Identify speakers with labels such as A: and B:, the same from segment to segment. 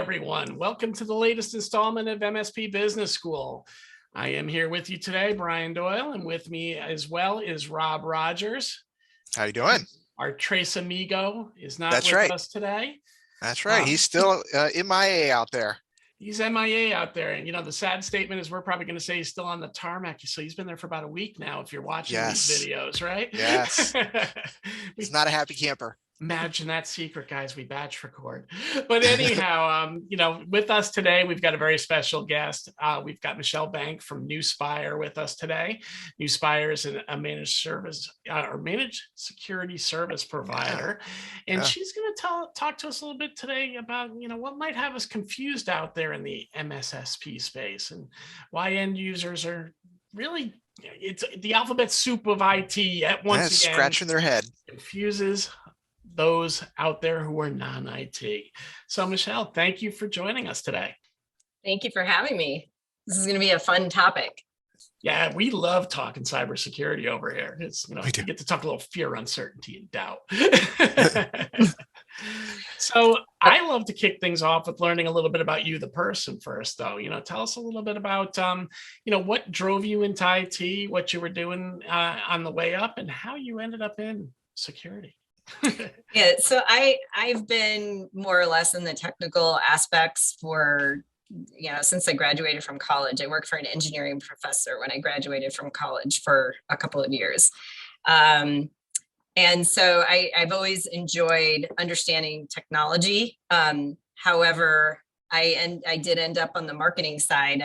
A: everyone. Welcome to the latest installment of MSP Business School. I am here with you today, Brian Doyle, and with me as well is Rob Rogers.
B: How you doing?
A: Our Trace Amigo is not
B: That's
A: with
B: right.
A: us today.
B: That's right. He's still MIA out there.
A: He's MIA out there. And, the sad statement is we're probably going to say he's still on the tarmac. So he's been there for about a week now, if you're watching these videos, right?
B: Yes. He's not a happy camper.
A: Imagine that secret, guys. We batch record. But anyhow, with us today, we've got a very special guest. We've got Michelle Bank from Nuspire with us today. Nuspire is a managed service or managed security service provider. And she's going to talk to us a little bit today about, what might have us confused out there in the MSSP space and why end users are really, it's the alphabet soup of IT at once again.
B: Scratching their head.
A: Confuses those out there who are non-IT. So Michelle, thank you for joining us today.
C: Thank you for having me. This is going to be a fun topic.
A: Yeah, we love talking cybersecurity over here. It's, we get to talk a little fear, uncertainty, and doubt. So I love to kick things off with learning a little bit about you, the person first, though. Tell us a little bit about, what drove you into IT, what you were doing on the way up, and how you ended up in security.
C: Yeah, so I've been more or less in the technical aspects for, since I graduated from college. I worked for an engineering professor when I graduated from college for a couple of years. And so I've always enjoyed understanding technology. However, I did end up on the marketing side.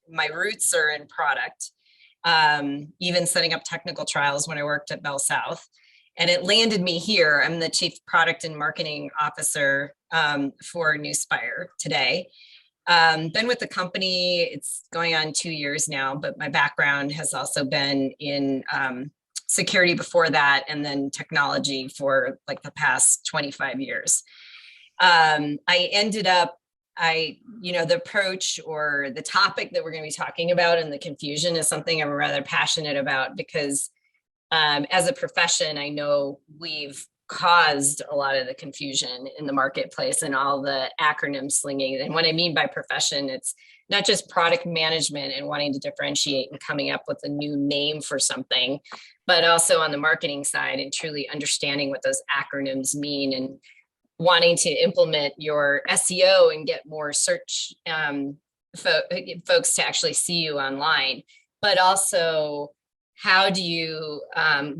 C: My roots are in product, even setting up technical trials when I worked at Bell South. And it landed me here. I'm the Chief Product and Marketing Officer for Nuspire today. Been with the company, it's going on 2 years now, but my background has also been in security before that, and then technology for like the past 25 years. I ended up, the approach or the topic that we're going to be talking about and the confusion is something I'm rather passionate about because as a profession, I know we've caused a lot of the confusion in the marketplace and all the acronym slinging. And what I mean by profession, it's not just product management and wanting to differentiate and coming up with a new name for something, but also on the marketing side and truly understanding what those acronyms mean and wanting to implement your SEO and get more search folks to actually see you online, but also how do you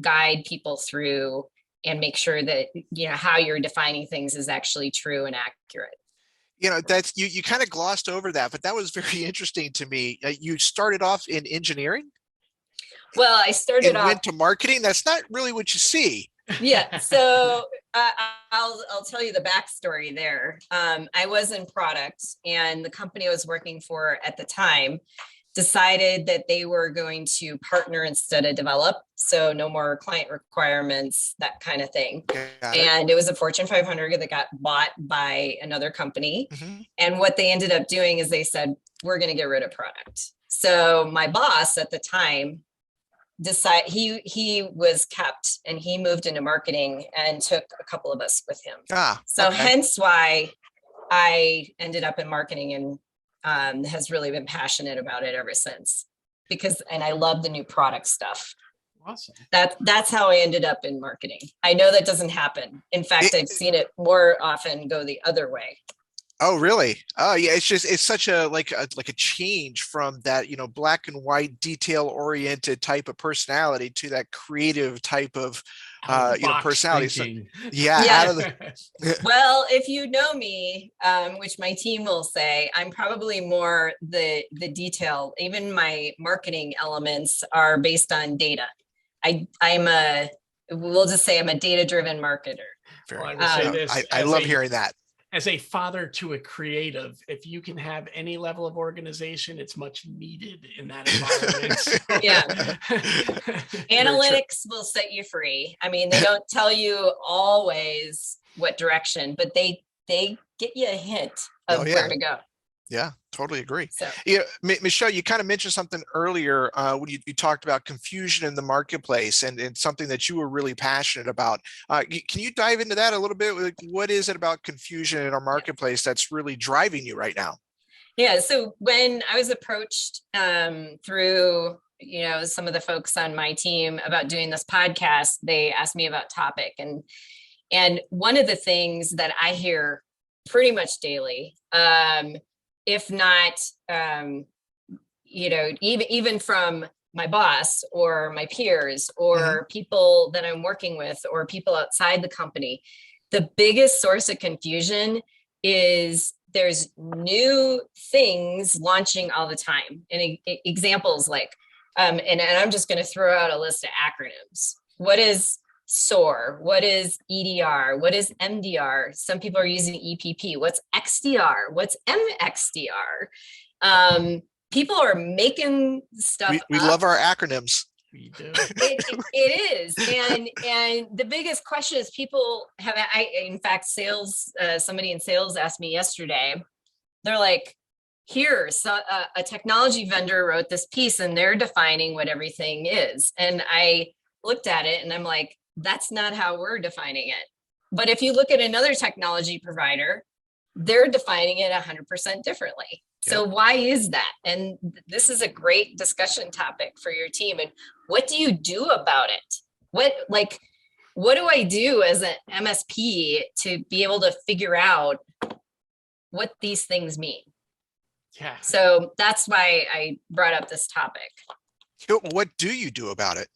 C: guide people through and make sure that, how you're defining things is actually true and accurate?
B: That's you kind of glossed over that, but that was very interesting to me. You started off in engineering.
C: Well, I started off
B: went to marketing. That's not really what you see.
C: Yeah. So I'll tell you the backstory there. I was in product, and the company I was working for at the time decided that they were going to partner instead of develop. So no more client requirements, that kind of thing. And it was a Fortune 500 that got bought by another company. Mm-hmm. And what they ended up doing is they said, we're going to get rid of product. So my boss at the time decided he was kept and he moved into marketing and took a couple of us with him. Hence why I ended up in marketing and has really been passionate about it ever since and I love the new product stuff.
A: Awesome.
C: That's how I ended up in marketing. I know that doesn't happen. In fact, I've seen it more often go the other way.
B: Oh, really? Oh, yeah. It's such a change from that, black and white, detail oriented type of personality to that creative type of personality. So,
C: yeah. Well, if you know me, which my team will say, I'm probably more the detail. Even my marketing elements are based on data. We'll just say I'm a data-driven marketer.
A: Well, I will say this.
B: I love hearing that.
A: As a father to a creative, if you can have any level of organization, it's much needed in that environment. So.
C: Yeah. Analytics will set you free. I mean, they don't tell you always what direction, but they get you a hint of where to go.
B: Yeah, totally agree.
C: So,
B: Yeah, Michelle, you kind of mentioned something earlier when you talked about confusion in the marketplace and something that you were really passionate about. Can you dive into that a little bit? Like, what is it about confusion in our marketplace that's really driving you right now?
C: yeah. So when I was approached through, some of the folks on my team about doing this podcast, they asked me about topic. And one of the things that I hear pretty much daily, if not, even from my boss or my peers or people that I'm working with or people outside the company, the biggest source of confusion is there's new things launching all the time. And examples like, and I'm just going to throw out a list of acronyms. What is SOAR? What is EDR? What is MDR? Some people are using EPP. What's XDR? What's MXDR? People are making stuff
B: we
C: up.
B: love our acronyms.
A: We do.
C: It is. And the biggest question is people have, in fact, somebody in sales asked me yesterday, they're like, here, so a technology vendor wrote this piece and they're defining what everything is. And I looked at it and I'm like, that's not how we're defining it. But if you look at another technology provider, they're defining it 100% differently. So why is that? And this is a great discussion topic for your team. And what do you do about it? What do I do as an MSP to be able to figure out what these things mean?
A: Yeah.
C: So that's why I brought up this topic.
B: What do you do about it?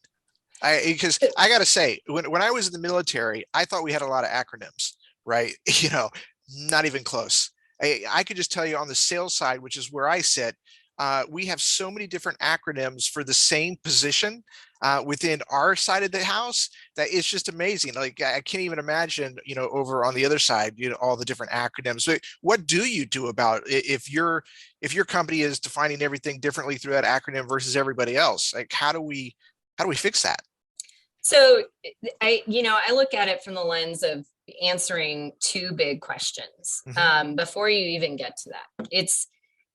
B: Because I got to say, when I was in the military, I thought we had a lot of acronyms, right? Not even close. I could just tell you on the sales side, which is where I sit, we have so many different acronyms for the same position within our side of the house that it's just amazing. Like I can't even imagine, over on the other side, all the different acronyms. So what do you do about if your company is defining everything differently through that acronym versus everybody else? Like how do we fix that?
C: So I look at it from the lens of answering two big questions before you even get to that. It's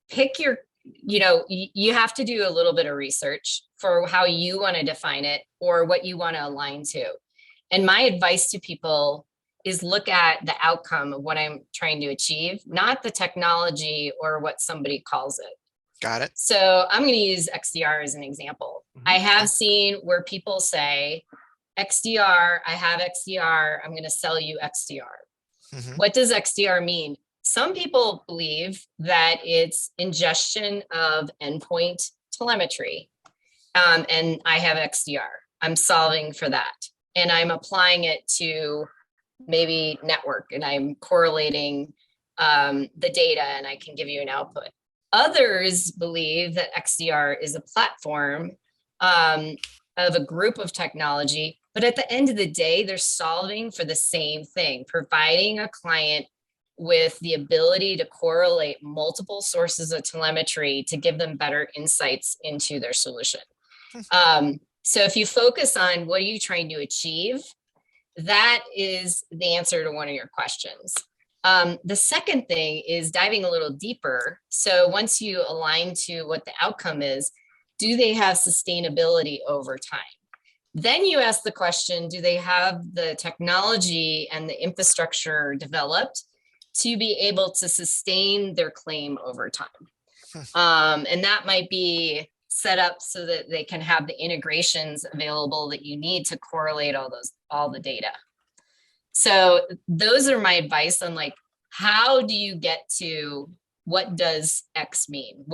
C: pick your, you have to do a little bit of research for how you want to define it or what you want to align to. And my advice to people is look at the outcome of what I'm trying to achieve, not the technology or what somebody calls it.
B: Got it.
C: So I'm going to use XDR as an example. I have seen where people say, XDR, I have XDR, I'm going to sell you XDR. What does XDR mean? Some people believe that it's ingestion of endpoint telemetry. And I have XDR. I'm solving for that. And I'm applying it to maybe network and I'm correlating the data and I can give you an output. Others believe that XDR is a platform of a group of technology, but at the end of the day, they're solving for the same thing, providing a client with the ability to correlate multiple sources of telemetry to give them better insights into their solution. So if you focus on what are you trying to achieve, that is the answer to one of your questions. The second thing is diving a little deeper. So once you align to what the outcome is, do they have sustainability over time? Then you ask the question, do they have the technology and the infrastructure developed to be able to sustain their claim over time? And that might be set up so that they can have the integrations available that you need to correlate all the data. So those are my advice on like, how do you get to what does X mean?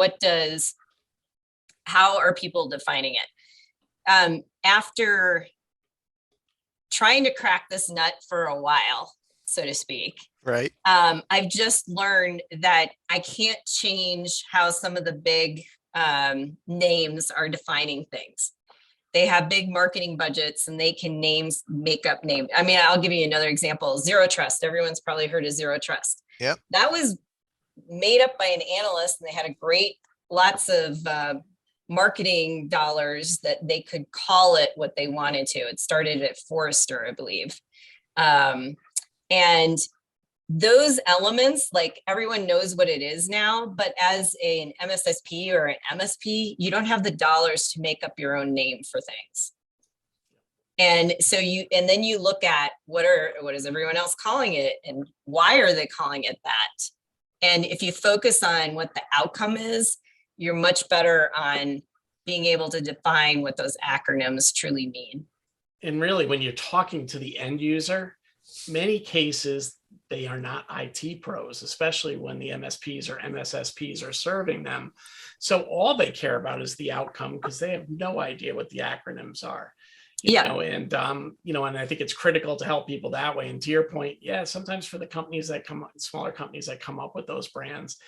C: How are people defining it? After trying to crack this nut for a while, so to speak,
B: right?
C: I've just learned that I can't change how some of the big names are defining things. They have big marketing budgets and they can make up names. I mean, I'll give you another example. Zero Trust. Everyone's probably heard of Zero Trust.
B: Yep.
C: That was made up by an analyst and they had lots of marketing dollars that they could call it what they wanted to. It started at Forrester, I believe. And those elements, like everyone knows what it is now, but as an MSSP or an MSP, you don't have the dollars to make up your own name for things. And so then you look at what is everyone else calling it and why are they calling it that? And if you focus on what the outcome is, you're much better on being able to define what those acronyms truly mean.
A: And really, when you're talking to the end user, many cases, they are not IT pros, especially when the MSPs or MSSPs are serving them. So all they care about is the outcome because they have no idea what the acronyms are. You know, and I think it's critical to help people that way. And to your point, yeah, sometimes for the companies that smaller companies that come up with those brands,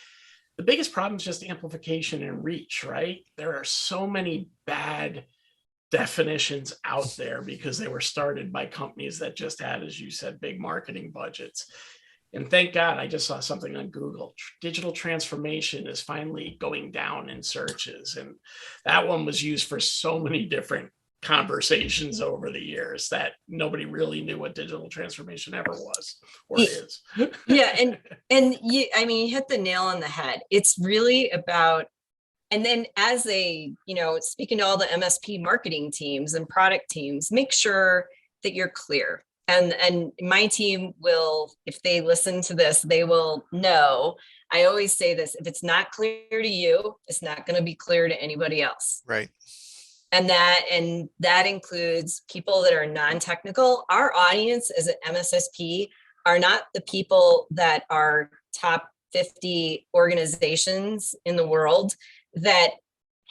A: the biggest problem is just amplification and reach, right? There are so many bad definitions out there because they were started by companies that just had, as you said, big marketing budgets. And thank God, I just saw something on Google. Digital transformation is finally going down in searches. And that one was used for so many different conversations over the years that nobody really knew what digital transformation ever was or is.
C: Yeah. And you hit the nail on the head. It's really about, and then as speaking to all the MSP marketing teams and product teams, make sure that you're clear. And my team will, if they listen to this, they will know. I always say this, if it's not clear to you, it's not going to be clear to anybody else.
B: Right.
C: And that includes people that are non-technical. Our audience as an MSSP are not the people that are top 50 organizations in the world that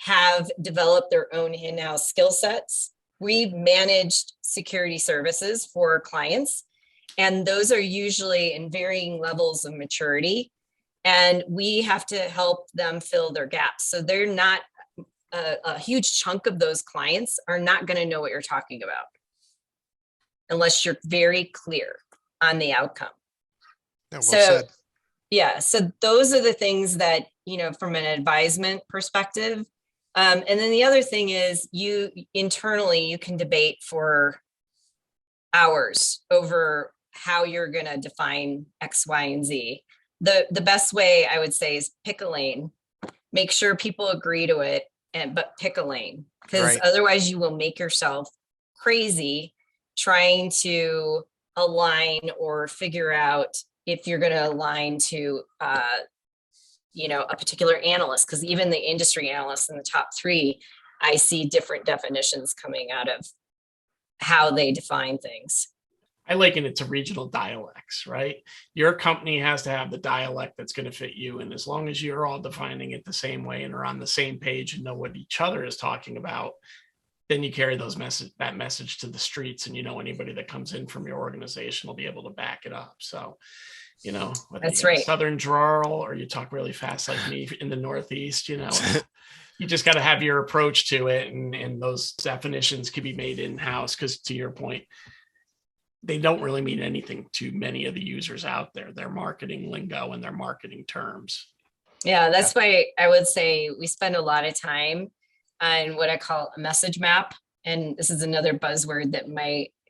C: have developed their own in-house skill sets. We've managed security services for clients, and those are usually in varying levels of maturity, and we have to help them fill their gaps. So they're not a huge chunk of those clients are not going to know what you're talking about unless you're very clear on the outcome.
B: Yeah, well said.
C: Yeah, so those are the things that, from an advisement perspective. And then the other thing is you can debate for hours over how you're going to define X, Y, and Z. The best way I would say is pick a lane, make sure people agree to it, but pick a lane, because otherwise you will make yourself crazy trying to align or figure out if you're going to align to a particular analyst, because even the industry analysts in the top 3, I see different definitions coming out of how they define things.
A: I liken it to regional dialects, right? Your company has to have the dialect that's going to fit you. And as long as you're all defining it the same way and are on the same page and know what each other is talking about, then you carry that message to the streets, and anybody that comes in from your organization will be able to back it up. So, whether
C: that's
A: you're
C: right.
A: Southern drawl or you talk really fast like me in the Northeast, you just got to have your approach to it, and those definitions can be made in-house, because to your point, they don't really mean anything to many of the users out there. Their marketing lingo and their marketing terms.
C: Yeah, that's why I would say we spend a lot of time on what I call a message map. And this is another buzzword that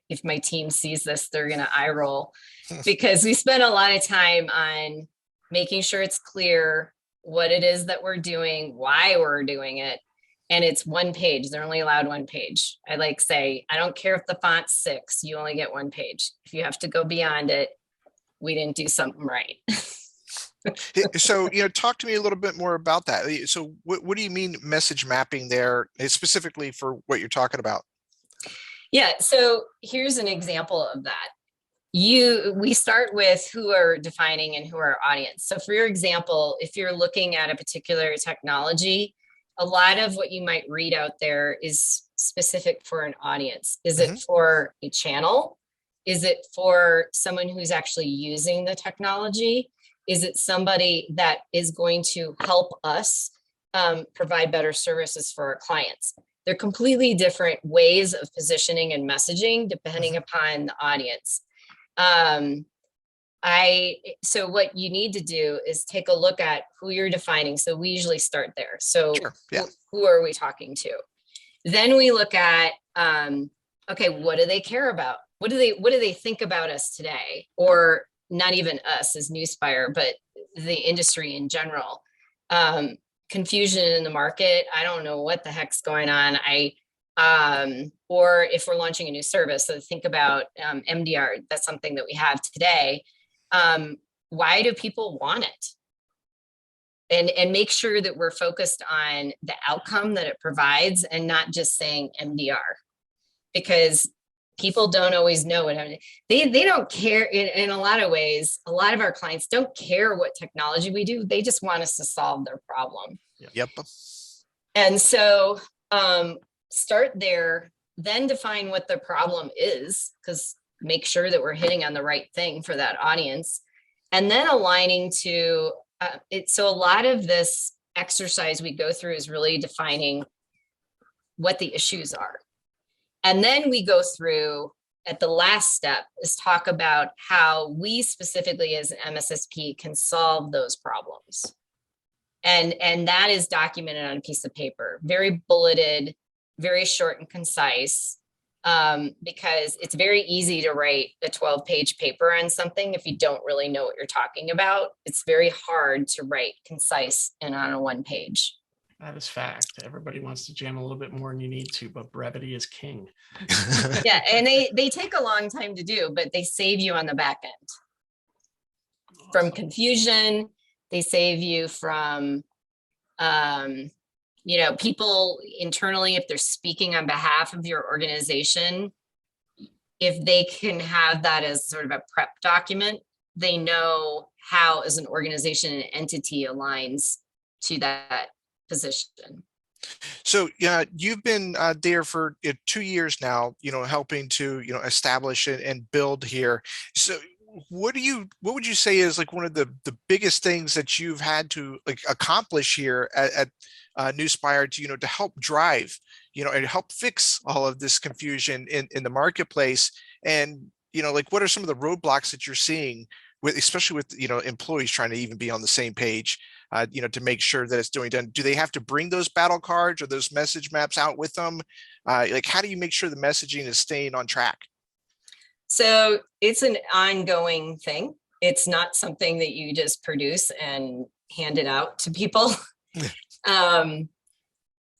C: if my team sees this, they're going to eye roll, because we spend a lot of time on making sure it's clear what it is that we're doing, why we're doing it. And it's one page. They're only allowed one page. I say, I don't care if the font's 6, you only get one page. If you have to go beyond it, we didn't do something right.
B: So, talk to me a little bit more about that. So what do you mean message mapping there, specifically for what you're talking about?
C: Yeah. So here's an example of that. We start with who are defining and who are our audience. So for your example, if you're looking at a particular technology, a lot of what you might read out there is specific for an audience. Is it for a channel? Is it for someone who's actually using the technology? Is it somebody that is going to help us provide better services for our clients? They're completely different ways of positioning and messaging depending upon the audience. So what you need to do is take a look at who you're defining. So we usually start there. So who are we talking to? Then we look at, okay, what do they care about? What do they think about us today? Or not even us as Nuspire, but the industry in general. Confusion in the market. I don't know what the heck's going on. Or if we're launching a new service, so think about MDR, that's something that we have today. Why do people want it? And make sure that we're focused on the outcome that it provides and not just saying MDR, because people don't always know what they don't care in a lot of ways. A lot of our clients don't care what technology we do. They just want us to solve their problem.
B: Yep.
C: And so start there, then define what the problem is, because make sure that we're hitting on the right thing for that audience. And then aligning to it. So a lot of this exercise we go through is really defining what the issues are. And then we go through at the last step is talk about how we specifically as an MSSP can solve those problems. And that is documented on a piece of paper, very bulleted, very short and concise, because it's very easy to write a 12-page paper on something if you don't really know what you're talking about. It's very hard to write concise and on a one page.
A: That is fact. Everybody wants to jam a little bit more than you need to, but brevity is king.
C: Yeah, and they take a long time to do, but they save you on the back end. Awesome. From confusion, they save you from, people internally, if they're speaking on behalf of your organization, if they can have that as sort of a prep document, they know how as an organization and entity aligns to that position.
B: So yeah, you've been there for 2 years now, helping to, establish and build here. So what would you say is like one of the biggest things that you've had to accomplish here at Nuspire to help drive and help fix all of this confusion in the marketplace? And what are some of the roadblocks that you're seeing especially with employees trying to even be on the same page, to make sure that it's done? Do they have to bring those battle cards or those message maps out with them? How do you make sure the messaging is staying on track?
C: So it's an ongoing thing. It's not something that you just produce and hand it out to people.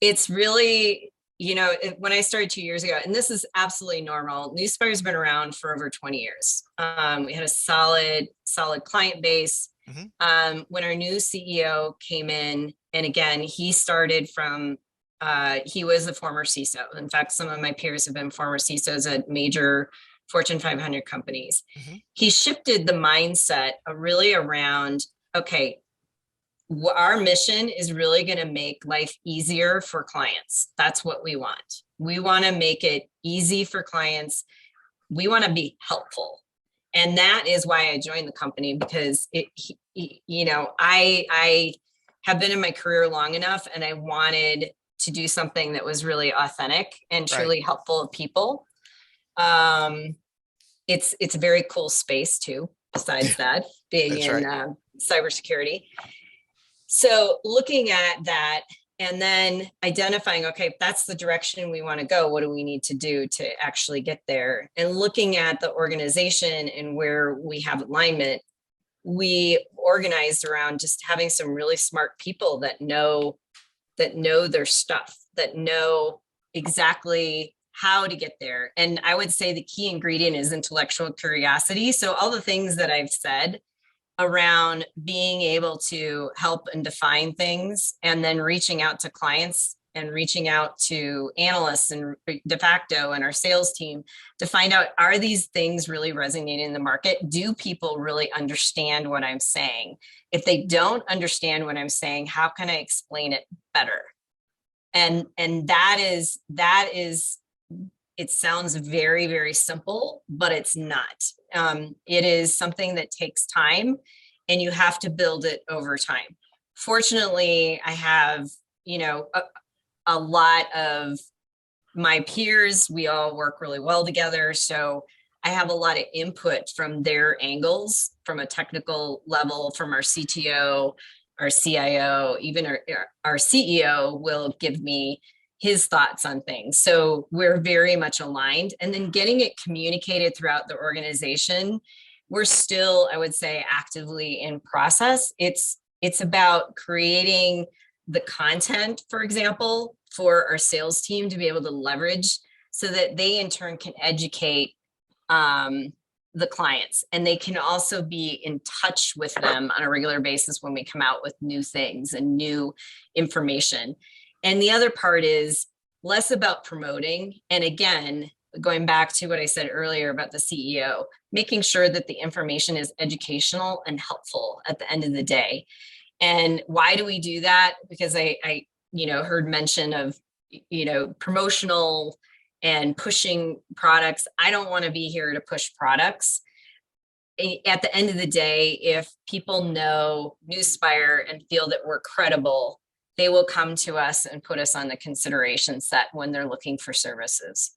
C: It's really, when I started 2 years ago, and this is absolutely normal, Nuspire's been around for over 20 years. We had a solid client base. Mm-hmm. When our new CEO came in, and again, he started from, he was a former CISO. In fact, some of my peers have been former CISOs at major Fortune 500 companies. Mm-hmm. He shifted the mindset really around, okay, our mission is really going to make life easier for clients. That's what we want. We want to make it easy for clients. We want to be helpful. And that is why I joined the company, because I have been in my career long enough, and I wanted to do something that was really authentic and truly helpful to people. It's a very cool space too, besides that, being in cybersecurity. So looking at that and then identifying, okay, if that's the direction we want to go, what do we need to do to actually get there? And looking at the organization and where we have alignment, we organized around just having some really smart people that know their stuff, that know exactly how to get there. And I would say the key ingredient is intellectual curiosity. So all the things that I've said around being able to help and define things, and then reaching out to clients and reaching out to analysts and de facto and our sales team to find out, are these things really resonating in the market? Do people really understand what I'm saying? If they don't understand what I'm saying, how can I explain it better? And that is, it sounds very, very simple, but it's not. It is something that takes time, and you have to build it over time. Fortunately, I have, a lot of my peers, we all work really well together. So I have a lot of input from their angles, from a technical level, from our CTO, our CIO, even our CEO will give me his thoughts on things. So we're very much aligned, and then getting it communicated throughout the organization we're still, I would say, actively in process. It's about creating the content, for example, for our sales team to be able to leverage so that they in turn can educate the clients, and they can also be in touch with them on a regular basis when we come out with new things and new information. And the other part is less about promoting. And again, going back to what I said earlier about the CEO, making sure that the information is educational and helpful at the end of the day. And why do we do that? Because I heard mention of, promotional and pushing products. I don't want to be here to push products. At the end of the day, if people know Nuspire and feel that we're credible, they will come to us and put us on the consideration set when they're looking for services.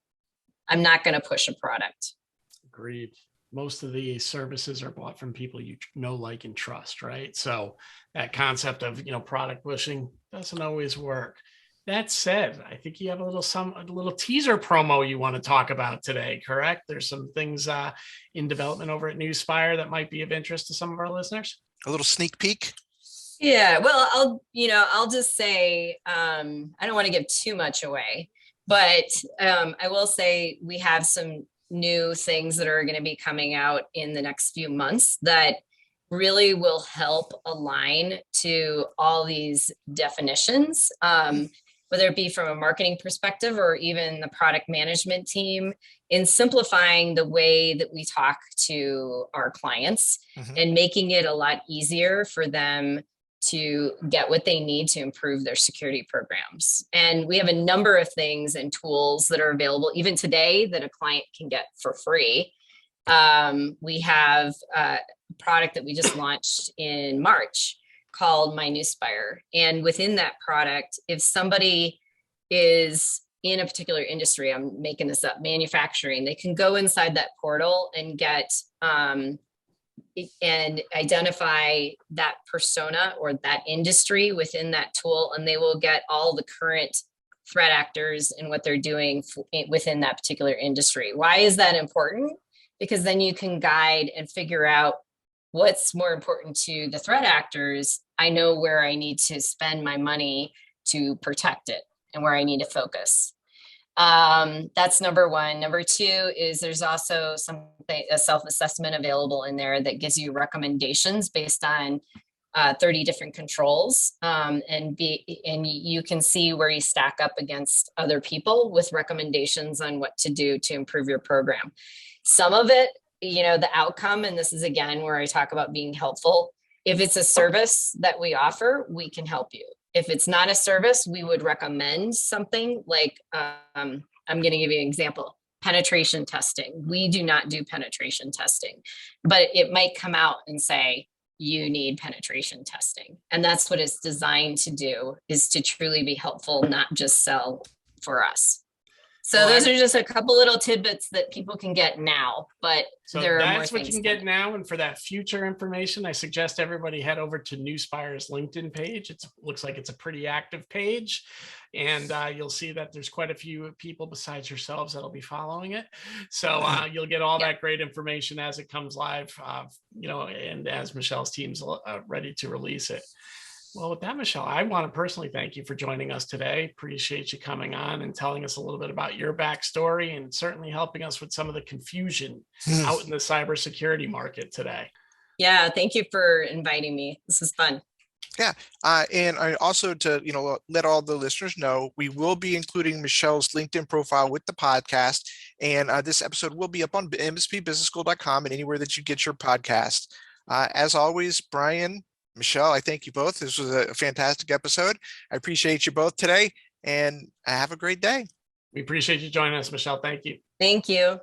C: I'm not going to push a product.
A: Agreed. Most of the services are bought from people you know, like, and trust, right? So that concept of, product pushing doesn't always work. That said, I think you have a little teaser promo you want to talk about today, correct? There's some things in development over at Nuspire that might be of interest to some of our listeners.
B: A little sneak peek.
C: Yeah, well, I'll just say, I don't want to give too much away, but I will say we have some new things that are going to be coming out in the next few months that really will help align to all these definitions, whether it be from a marketing perspective or even the product management team, in simplifying the way that we talk to our clients and making it a lot easier for them to get what they need to improve their security programs. And we have a number of things and tools that are available even today that a client can get for free. We have a product that we just launched in March called My Nuspire. And within that product, if somebody is in a particular industry, I'm making this up, manufacturing, they can go inside that portal and get and identify that persona or that industry within that tool, and they will get all the current threat actors and what they're doing within that particular industry. Why is that important? Because then you can guide and figure out what's more important to the threat actors. I know where I need to spend my money to protect it and where I need to focus. That's number one. Number two is there's also a self-assessment available in there that gives you recommendations based on 30 different controls, and you can see where you stack up against other people with recommendations on what to do to improve your program. Some of it, the outcome, and this is again where I talk about being helpful. If it's a service that we offer, we can help you. If it's not a service, we would recommend something like, I'm going to give you an example, penetration testing. We do not do penetration testing, but it might come out and say, you need penetration testing. And that's what it's designed to do, is to truly be helpful, not just sell for us. So those are just a couple little tidbits that people can get now, but there are more things. That's what you can get
A: now. And for that future information, I suggest everybody head over to Nuspire's LinkedIn page. It looks like it's a pretty active page, and you'll see that there's quite a few people besides yourselves that'll be following it. So you'll get all that great information as it comes live, and as Michelle's team's ready to release it. Well, with that, Michelle, I want to personally thank you for joining us today. Appreciate you coming on and telling us a little bit about your backstory, and certainly helping us with some of the confusion out in the cybersecurity market today.
C: Yeah, thank you for inviting me. This is fun.
B: Yeah, and I also to let all the listeners know, we will be including Michelle's LinkedIn profile with the podcast, and this episode will be up on mspbusinessschool.com and anywhere that you get your podcast. As always, Brian, Michelle, I thank you both. This was a fantastic episode. I appreciate you both today, and have a great day.
A: We appreciate you joining us, Michelle. Thank you.
C: Thank you.